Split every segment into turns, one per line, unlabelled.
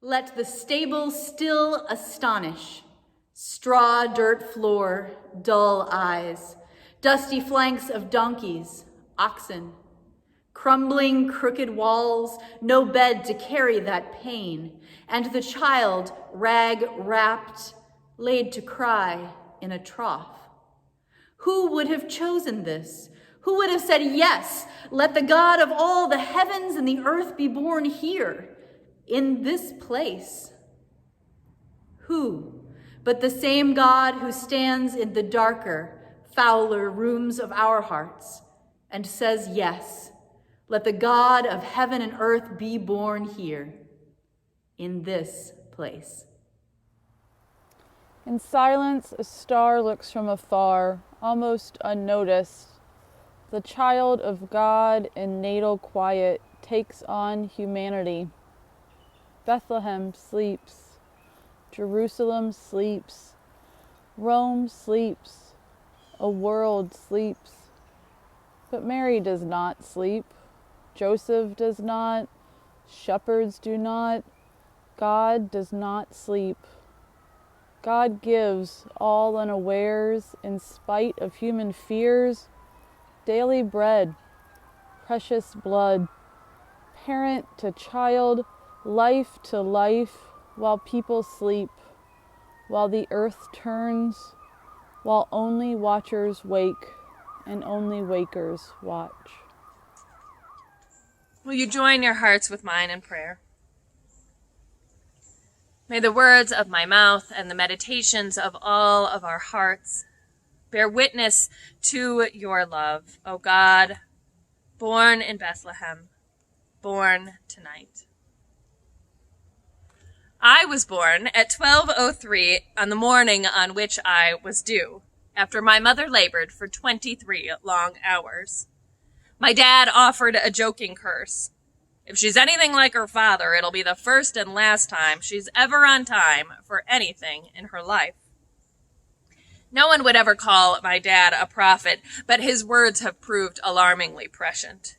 Let the stable still astonish. Straw, dirt floor, dull eyes, dusty flanks of donkeys, oxen, crumbling, crooked walls, no bed to carry that pain, and the child, rag-wrapped, laid to cry in a trough. Who would have chosen this? Who would have said, yes, let the God of all the heavens and the earth be born here, in this place? Who but the same God who stands in the darker, fouler rooms of our hearts and says, yes, let the God of heaven and earth be born here, in this place.
In silence, a star looks from afar, almost unnoticed. The child of God in natal quiet takes on humanity. Bethlehem sleeps. Jerusalem sleeps. Rome sleeps. A world sleeps. But Mary does not sleep. Joseph does not. Shepherds do not. God does not sleep. God gives, all unawares, in spite of human fears, daily bread, precious blood, parent to child, life to life, while people sleep, while the earth turns, while only watchers wake and only wakers watch.
Will you join your hearts with mine in prayer? May the words of my mouth and the meditations of all of our hearts bear witness to your love, O God, born in Bethlehem, born tonight. I was born at 12:03 on the morning on which I was due, after my mother labored for 23 long hours. My dad offered a joking curse. If she's anything like her father, it'll be the first and last time she's ever on time for anything in her life. No one would ever call my dad a prophet, but his words have proved alarmingly prescient.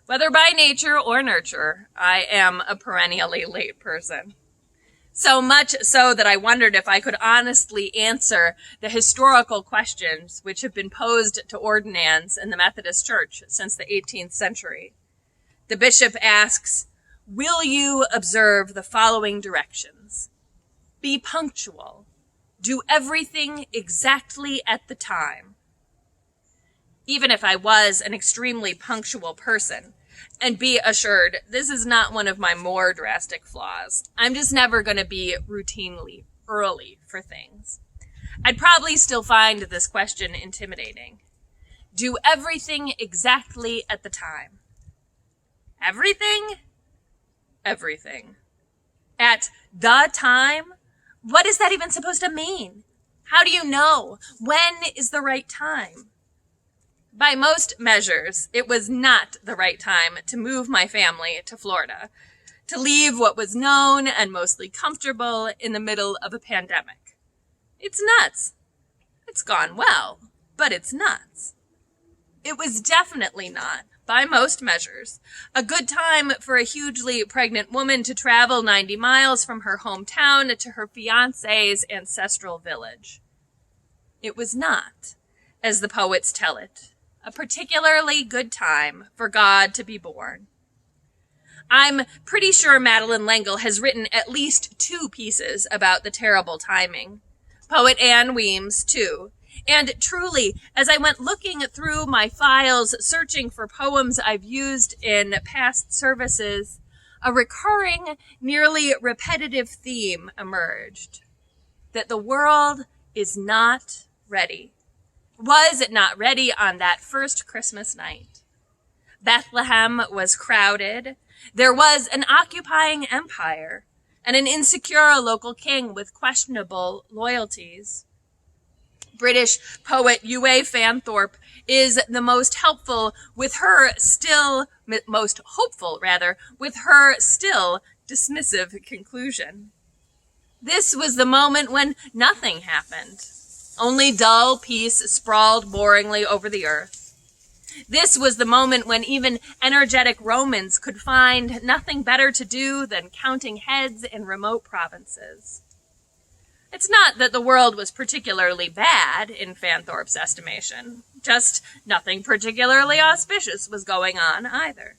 Whether by nature or nurture, I am a perennially late person. So much so that I wondered if I could honestly answer the historical questions which have been posed to ordinands in the Methodist Church since the 18th century. The bishop asks, will you observe the following directions? Be punctual. Do everything exactly at the time. Even if I was an extremely punctual person, and be assured, this is not one of my more drastic flaws. I'm just never going to be routinely early for things. I'd probably still find this question intimidating. Do everything exactly at the time. Everything? Everything. At the time? What is that even supposed to mean? How do you know? When is the right time? By most measures, it was not the right time to move my family to Florida, to leave what was known and mostly comfortable in the middle of a pandemic. It's nuts. It's gone well, but it's nuts. It was definitely not, by most measures, a good time for a hugely pregnant woman to travel 90 miles from her hometown to her fiancé's ancestral village. It was not, as the poets tell it, a particularly good time for God to be born. I'm pretty sure Madeleine L'Engle has written at least 2 pieces about the terrible timing. Poet Anne Weems, too. And truly, as I went looking through my files, searching for poems I've used in past services, a recurring, nearly repetitive theme emerged. That the world is not ready. Was it not ready on that first Christmas night? Bethlehem was crowded. There was an occupying empire and an insecure local king with questionable loyalties. British poet Yue Fanthorpe is the most hopeful with her still dismissive conclusion. This was the moment when nothing happened. Only dull peace sprawled boringly over the earth. This was the moment when even energetic Romans could find nothing better to do than counting heads in remote provinces. It's not that the world was particularly bad in Fanthorpe's estimation, just nothing particularly auspicious was going on either.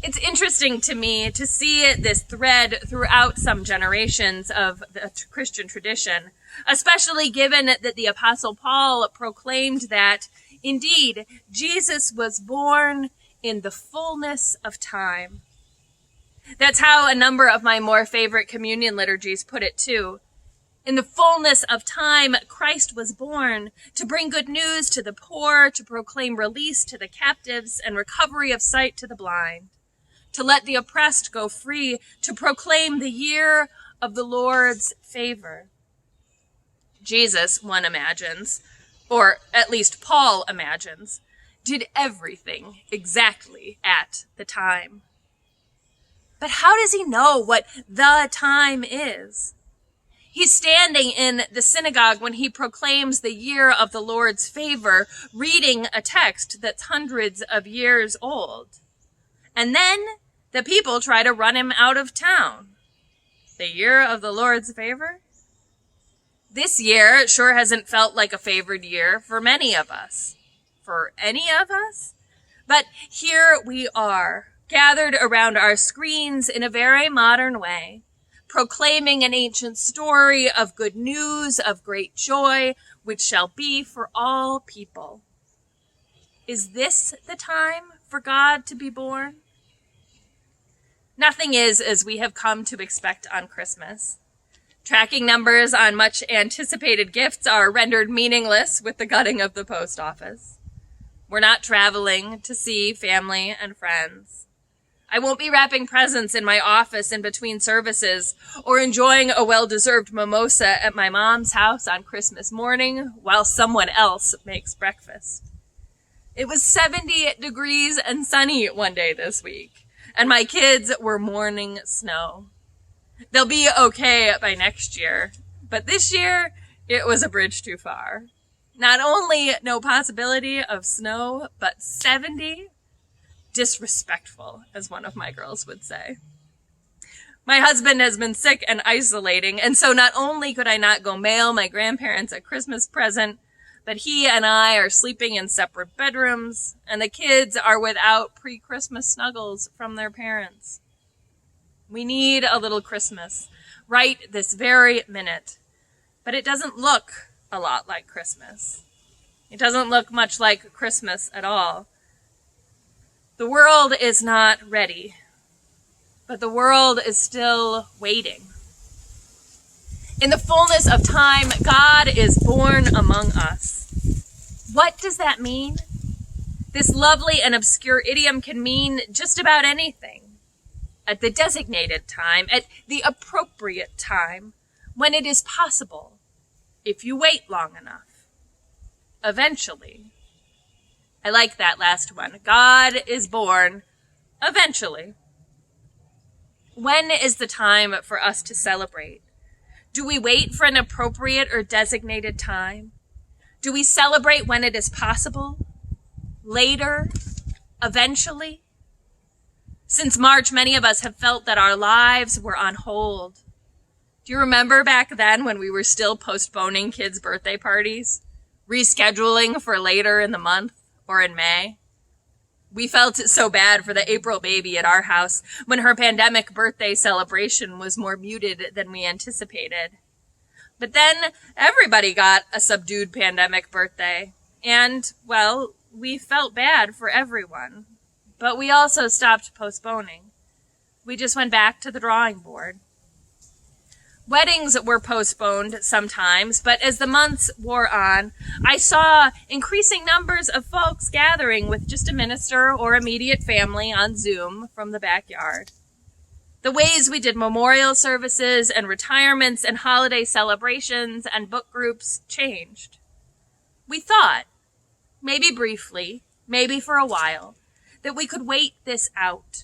It's interesting to me to see this thread throughout some generations of the Christian tradition, especially given that the Apostle Paul proclaimed that, indeed, Jesus was born in the fullness of time. That's how a number of my more favorite communion liturgies put it too. In the fullness of time, Christ was born to bring good news to the poor, to proclaim release to the captives and recovery of sight to the blind, to let the oppressed go free, to proclaim the year of the Lord's favor. Jesus, one imagines, or at least Paul imagines, did everything exactly at the time. But how does he know what the time is? He's standing in the synagogue when he proclaims the year of the Lord's favor, reading a text that's hundreds of years old. And then the people try to run him out of town. The year of the Lord's favor? This year sure hasn't felt like a favored year for many of us. For any of us? But here we are, gathered around our screens in a very modern way, proclaiming an ancient story of good news, of great joy, which shall be for all people. Is this the time for God to be born? Nothing is as we have come to expect on Christmas. Tracking numbers on much anticipated gifts are rendered meaningless with the gutting of the post office. We're not traveling to see family and friends. I won't be wrapping presents in my office in between services or enjoying a well-deserved mimosa at my mom's house on Christmas morning while someone else makes breakfast. It was 70 degrees and sunny one day this week, and my kids were mourning snow. They'll be okay by next year, but this year it was a bridge too far. Not only no possibility of snow, but 70? Disrespectful, as one of my girls would say. My husband has been sick and isolating, and so not only could I not go mail my grandparents a Christmas present, but he and I are sleeping in separate bedrooms, and the kids are without pre-Christmas snuggles from their parents. We need a little Christmas right this very minute, but it doesn't look a lot like Christmas. It doesn't look much like Christmas at all. The world is not ready, but the world is still waiting. In the fullness of time, God is born among us. What does that mean? This lovely and obscure idiom can mean just about anything. At the designated time, at the appropriate time, when it is possible, if you wait long enough. Eventually. I like that last one. God is born eventually. When is the time for us to celebrate? Do we wait for an appropriate or designated time? Do we celebrate when it is possible? Later? Eventually? Since March, many of us have felt that our lives were on hold. Do you remember back then when we were still postponing kids' birthday parties? Rescheduling for later in the month? Or in May. We felt it so bad for the April baby at our house when her pandemic birthday celebration was more muted than we anticipated. But then everybody got a subdued pandemic birthday. And, well, we felt bad for everyone. But we also stopped postponing. We just went back to the drawing board. Weddings were postponed sometimes, but as the months wore on, I saw increasing numbers of folks gathering with just a minister or immediate family on Zoom from the backyard. The ways we did memorial services and retirements and holiday celebrations and book groups changed. We thought, maybe briefly, maybe for a while, that we could wait this out,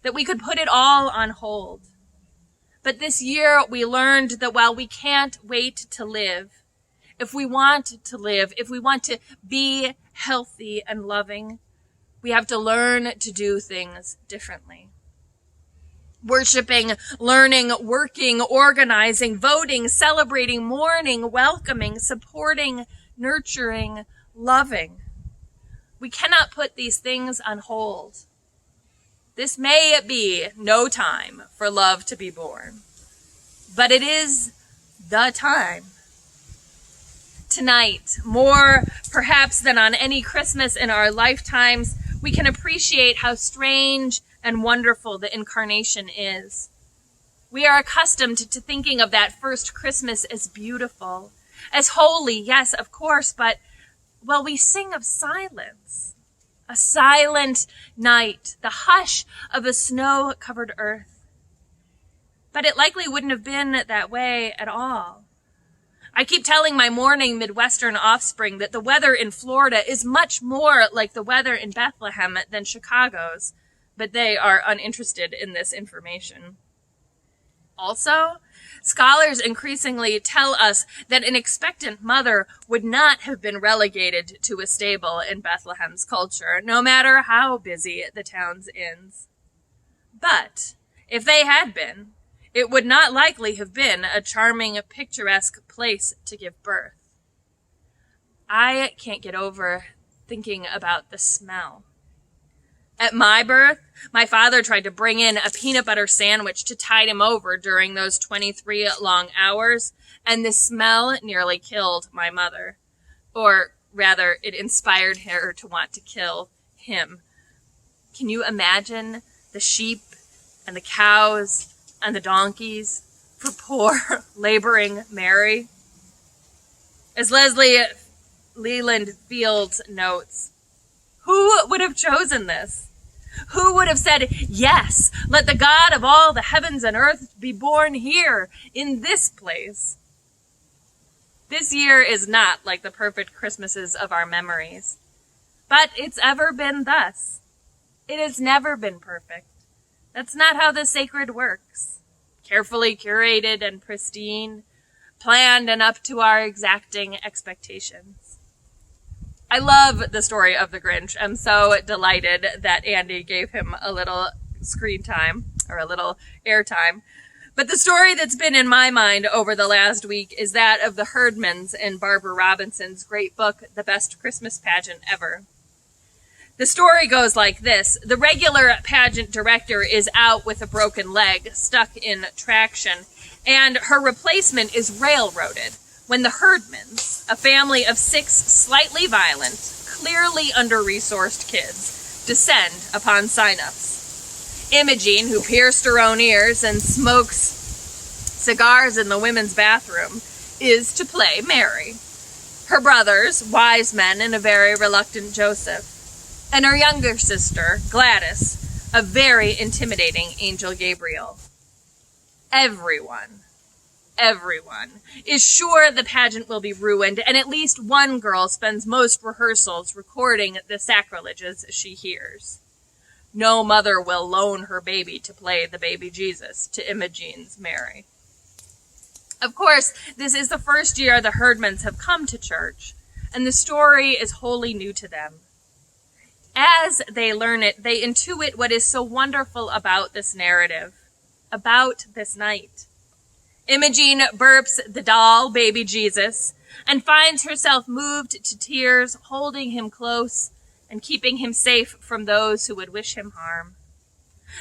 that we could put it all on hold. But this year we learned that while we can't wait to live, if we want to live, if we want to be healthy, and loving, we have to learn to do things differently. Worshiping, learning, working, organizing, voting, celebrating, mourning, welcoming, supporting, nurturing, loving. We cannot put these things on hold. This may be no time for love to be born, but it is the time. Tonight, more perhaps than on any Christmas in our lifetimes, we can appreciate how strange and wonderful the incarnation is. We are accustomed to thinking of that first Christmas as beautiful, as holy, yes, of course, but, well, we sing of silence. A silent night, the hush of a snow-covered earth. But it likely wouldn't have been that way at all. I keep telling my mourning Midwestern offspring that the weather in Florida is much more like the weather in Bethlehem than Chicago's, but they are uninterested in this information. Also, scholars increasingly tell us that an expectant mother would not have been relegated to a stable in Bethlehem's culture, no matter how busy the town's inns. But if they had been, it would not likely have been a charming, picturesque place to give birth. I can't get over thinking about the smell. At my birth, my father tried to bring in a peanut butter sandwich to tide him over during those 23 long hours, and the smell nearly killed my mother. Or rather, it inspired her to want to kill him. Can you imagine the sheep and the cows and the donkeys for poor laboring Mary? As Leslie Leland Fields notes, who would have chosen this? Who would have said, yes, let the God of all the heavens and earth be born here, in this place? This year is not like the perfect Christmases of our memories, but it's ever been thus. It has never been perfect. That's not how the sacred works. Carefully curated and pristine, planned and up to our exacting expectations. I love the story of the Grinch. I'm so delighted that Andy gave him a little screen time, or a little airtime. But the story that's been in my mind over the last week is that of the Herdmans in Barbara Robinson's great book, The Best Christmas Pageant Ever. The story goes like this. The regular pageant director is out with a broken leg, stuck in traction, and her replacement is railroaded when the Herdmans, a family of 6 slightly violent, clearly under-resourced kids, descend upon sign-ups. Imogene, who pierced her own ears and smokes cigars in the women's bathroom, is to play Mary. Her brothers, wise men and a very reluctant Joseph. And her younger sister, Gladys, a very intimidating Angel Gabriel. Everyone is sure the pageant will be ruined, and at least one girl spends most rehearsals recording the sacrileges she hears. No mother will loan her baby to play the baby Jesus to Imogene's Mary. Of course, this is the first year the Herdmans have come to church, and the story is wholly new to them. As they learn it, they intuit what is so wonderful about this narrative, about this night. Imogene burps the doll, baby Jesus, and finds herself moved to tears, holding him close and keeping him safe from those who would wish him harm.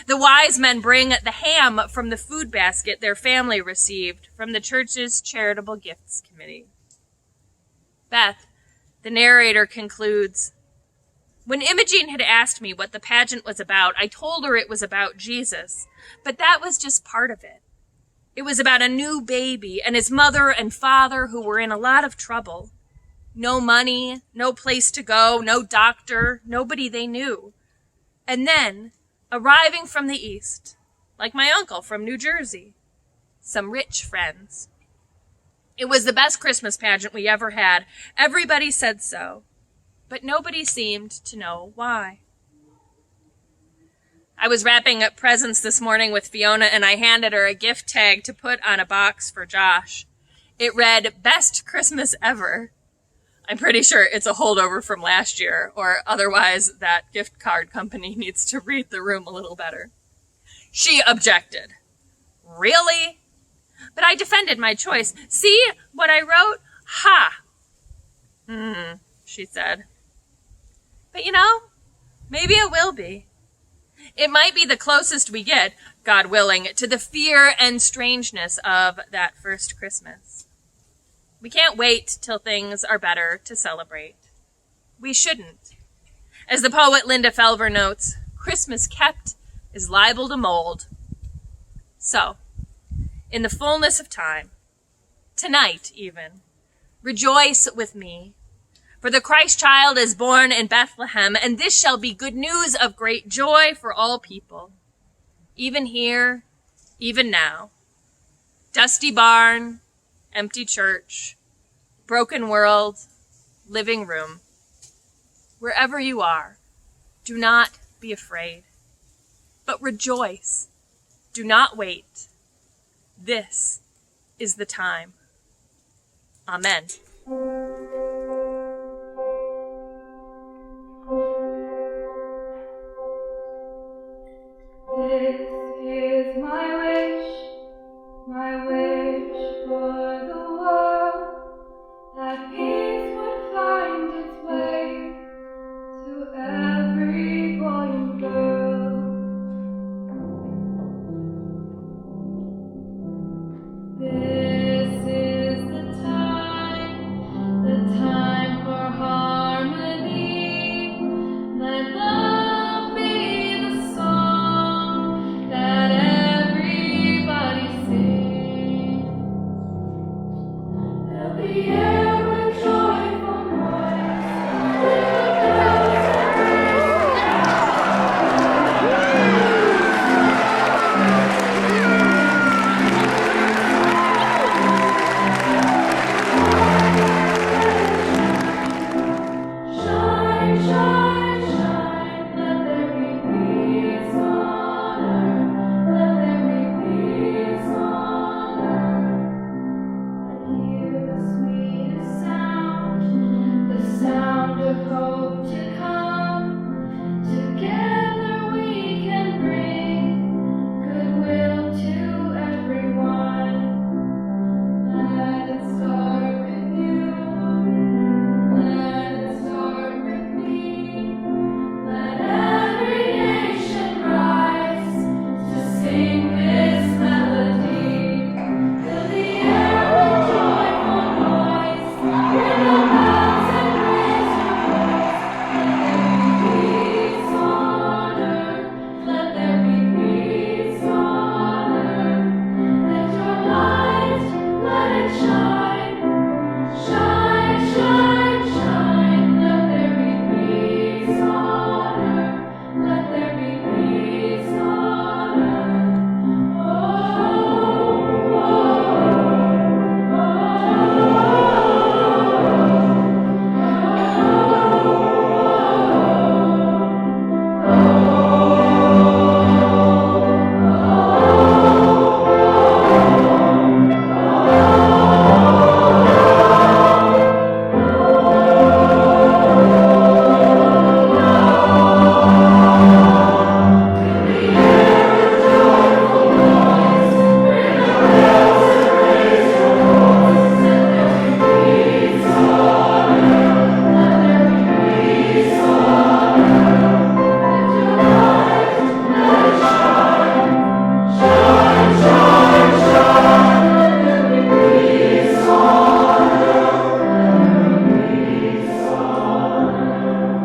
The wise men bring the ham from the food basket their family received from the church's charitable gifts committee. Beth, the narrator, concludes, when Imogene had asked me what the pageant was about, I told her it was about Jesus, but that was just part of it. It was about a new baby and his mother and father who were in a lot of trouble. No money, no place to go, no doctor, nobody they knew. And then, arriving from the east, like my uncle from New Jersey, some rich friends. It was the best Christmas pageant we ever had. Everybody said so, but nobody seemed to know why. I was wrapping up presents this morning with Fiona, and I handed her a gift tag to put on a box for Josh. It read, Best Christmas Ever. I'm pretty sure it's a holdover from last year, or otherwise that gift card company needs to read the room a little better. She objected. Really? But I defended my choice. See what I wrote? Ha! She said. But maybe it will be. It might be the closest we get, God willing, to the fear and strangeness of that first Christmas. We can't wait till things are better to celebrate. We shouldn't. As the poet Linda Felver notes, Christmas kept is liable to mold. So, in the fullness of time, tonight even, rejoice with me. For the Christ child is born in Bethlehem, and this shall be good news of great joy for all people. Even here, even now. Dusty barn, empty church, broken world, living room. Wherever you are, do not be afraid, but rejoice. Do not wait. This is the time. Amen.
This is my wish for the world, that peace would find its way to every boy and girl. This is the time for harmony. Let love be the song that everybody sings. Fill the air with joyful noise. Ring the bells and shine, shine, shine. Let there be peace on earth. Let there be peace on earth. I hear the sweetest sound, the sound of hope to come. Together we can bring goodwill to everyone. Let it start with you. Let it start with me. Let every nation rise to sing this melody. Fill the air with joyful noise. Ring the bells and raise your voice. Let there be peace on earth. Let there be peace on earth. Let your light, let it shine. Shine, shine, shine. Let there be peace on earth. Let there be peace on earth. Oh,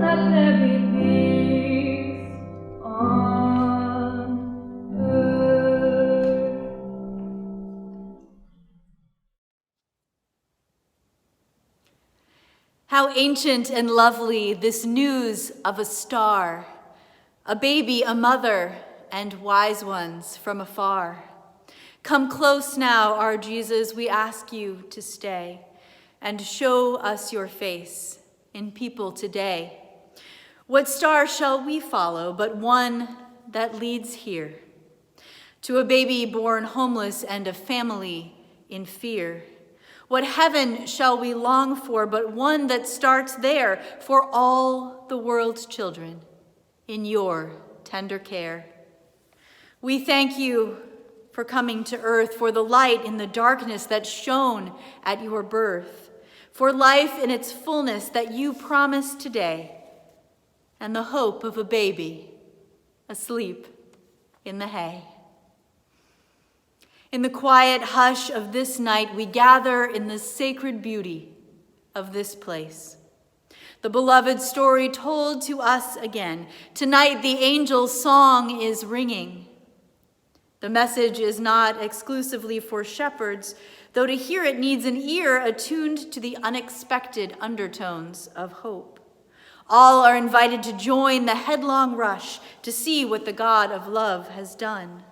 let there be peace on earth.
How ancient and lovely this news of a star, a baby, a mother, and wise ones from afar. Come close now, our Jesus, we ask you to stay and show us your face in people today. What star shall we follow but one that leads here? To a baby born homeless and a family in fear. What heaven shall we long for but one that starts there for all the world's children in your tender care? We thank you for coming to earth, for the light in the darkness that shone at your birth, for life in its fullness that you promised today, and the hope of a baby asleep in the hay. In the quiet hush of this night, we gather in the sacred beauty of this place. The beloved story told to us again. Tonight, the angel's song is ringing. The message is not exclusively for shepherds, though to hear it needs an ear attuned to the unexpected undertones of hope. All are invited to join the headlong rush to see what the God of love has done.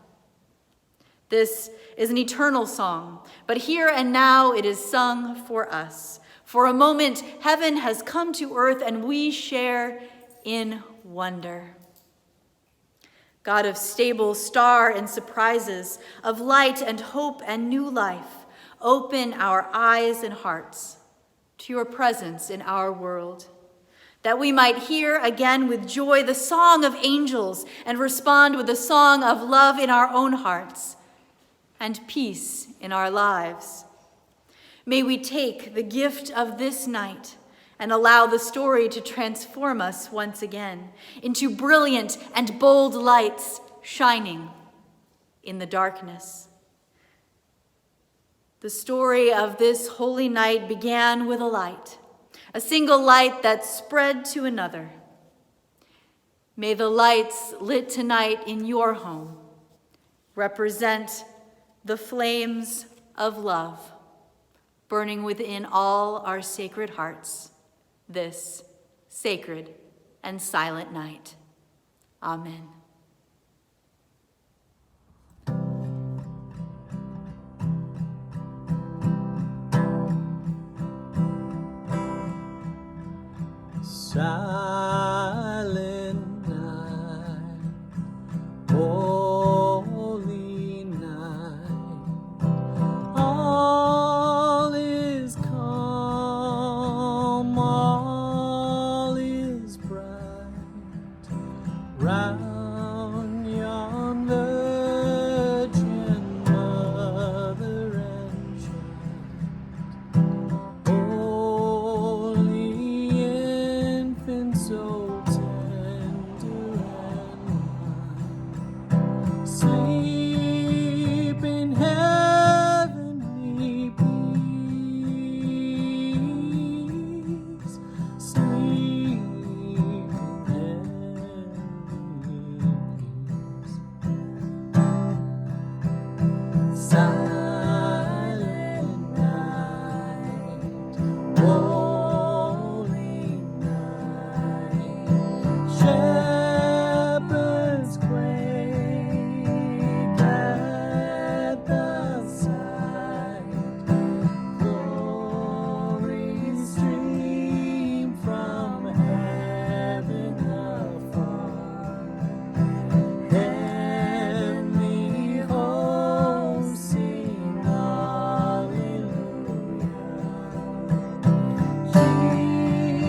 This is an eternal song, but here and now it is sung for us. For a moment, heaven has come to earth and we share in wonder. God of stable star and surprises, of light and hope and new life, open our eyes and hearts to your presence in our world, that we might hear again with joy the song of angels and respond with a song of love in our own hearts and peace in our lives. May we take the gift of this night and allow the story to transform us once again into brilliant and bold lights shining in the darkness. The story of this holy night began with a light, a single light that spread to another. May the lights lit tonight in your home represent the flames of love burning within all our sacred hearts this sacred and silent night. Amen.
Silent night, holy night, all is calm, all is bright, round yon virgin mother and child, holy infant so tender and mild, sleep in heavenly peace, sleep in heavenly peace. Silent night, holy night, shepherds quake at the sight, glory stream from heaven afar, heavenly hosts sing hallelujah.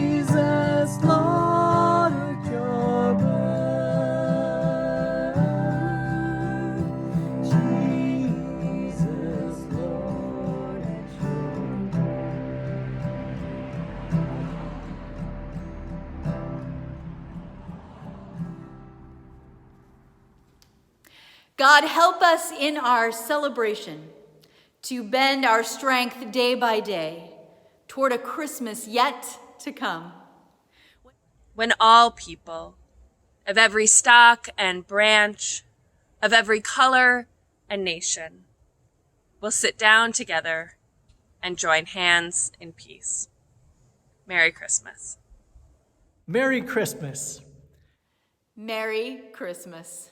Jesus, Lord, at your birth, Jesus, Lord, at your
God, help us in our celebration to bend our strength day by day toward a Christmas yet to come.
When all people, of every stock and branch, of every color and nation, will sit down together and join hands in peace. Merry Christmas.
Merry Christmas.
Merry Christmas.